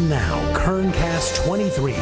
And now, KernCast 23.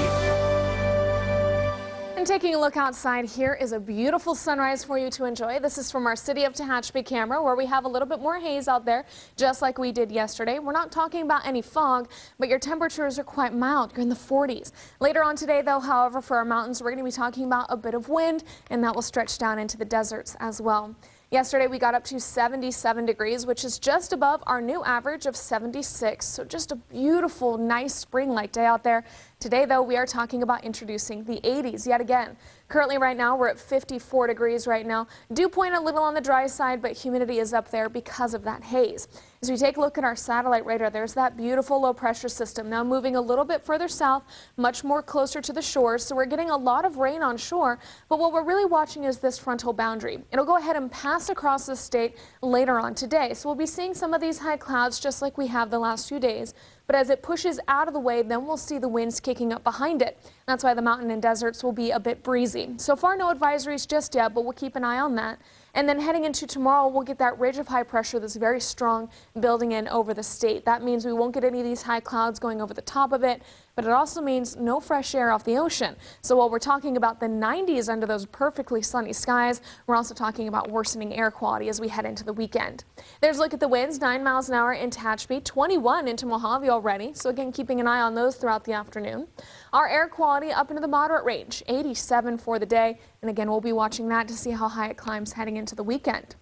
And taking a look outside, here is a beautiful sunrise for you to enjoy. This is from our City of Tehachapi camera, where we have a little bit more haze out there, just like we did yesterday. We're not talking about any fog, but your temperatures are quite mild. You're in the 40s. Later on today, though, however, for our mountains, we're going to be talking about a bit of wind, and that will stretch down into the deserts as well. Yesterday, we got up to 77 degrees, which is just above our new average of 76. So just a beautiful, nice spring-like day out there. Today, though, we are talking about introducing the 80s yet again. Currently, right now, we're at 54 degrees right now. Dew point a little on the dry side, but humidity is up there because of that haze. As we take a look at our satellite radar, there's that beautiful low-pressure system now moving a little bit further south, much more closer to the shores. So we're getting a lot of rain on shore, but what we're really watching is this frontal boundary. It'll go ahead and pass across the state later on today. So we'll be seeing some of these high clouds just like we have the last few days. But as it pushes out of the way, then we'll see the winds kicking up behind it. That's why the mountain and deserts will be a bit breezy. So far, no advisories just yet, but we'll keep an eye on that. And then heading into tomorrow, we'll get that ridge of high pressure that's very strong building in over the state. That means we won't get any of these high clouds going over the top of it, but it also means no fresh air off the ocean. So while we're talking about the 90s under those perfectly sunny skies, we're also talking about worsening air quality as we head into the weekend. There's a look at the winds, 9 miles an hour in Tehachapi, 21 into Mojave already. So again, keeping an eye on those throughout the afternoon. Our air quality up into the moderate range, 87 for the day. And again, we'll be watching that to see how high it climbs heading into the weekend.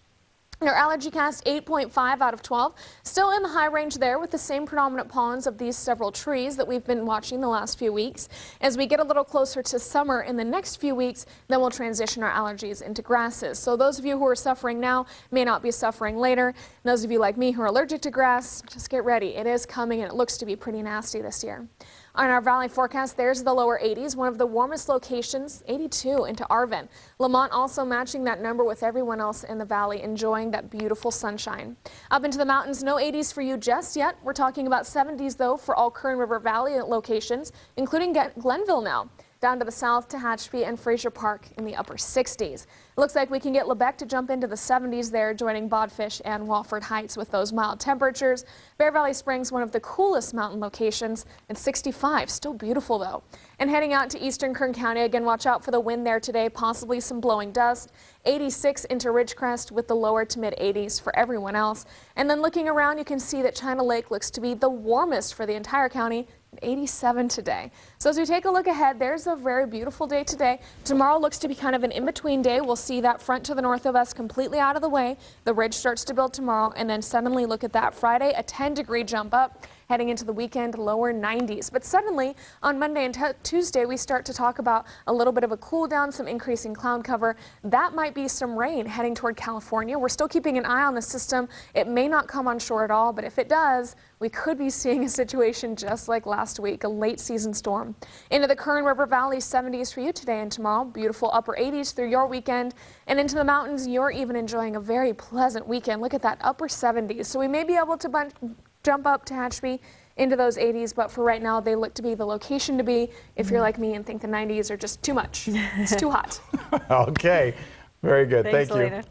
Our allergy cast 8.5 out of 12, still in the high range there with the same predominant pollens of these several trees that we've been watching the last few weeks. As we get a little closer to summer in the next few weeks, then we'll transition our allergies into grasses. So those of you who are suffering now may not be suffering later. And those of you like me who are allergic to grass, just get ready. It is coming and it looks to be pretty nasty this year. On our valley forecast, there's the lower 80s, one of the warmest locations, 82 into Arvin. Lamont also matching that number with everyone else in the valley, enjoying that beautiful sunshine. Up into the mountains, no 80s for you just yet. We're talking about 70s, though, for all Kern River Valley locations, including Glenville now. Down to the south, Tehachapi and Fraser Park in the upper 60s. It looks like we can get Lebec to jump into the 70s there, joining Bodfish and Wofford Heights with those mild temperatures. Bear Valley Springs, one of the coolest mountain locations, at 65. Still beautiful, though. And heading out to eastern Kern County, again, watch out for the wind there today, possibly some blowing dust. 86 into Ridgecrest with the lower to mid 80s for everyone else. And then looking around, you can see that China Lake looks to be the warmest for the entire county. 87 today. So as we take a look ahead, there's a very beautiful day today. Tomorrow looks to be kind of an in-between day. We'll see that front to the north of us completely out of the way. The ridge starts to build tomorrow, and then suddenly look at that Friday, a 10-degree jump up. Heading into the weekend, lower 90s. But suddenly, on Monday and Tuesday, we start to talk about a little bit of a cool down, some increasing cloud cover. That might be some rain heading toward California. We're still keeping an eye on the system. It may not come on shore at all, but if it does, we could be seeing a situation just like last week, a late season storm. Into the Kern River Valley, 70s for you today and tomorrow. Beautiful upper 80s through your weekend. And into the mountains, you're even enjoying a very pleasant weekend. Look at that upper 70s. So we may be able to jump up Tehachapi into those 80s, but for right now, they look to be the location to be if you're like me and think the 90s are just too much. It's too hot. Okay, very good. Thanks, Thank you. Elena.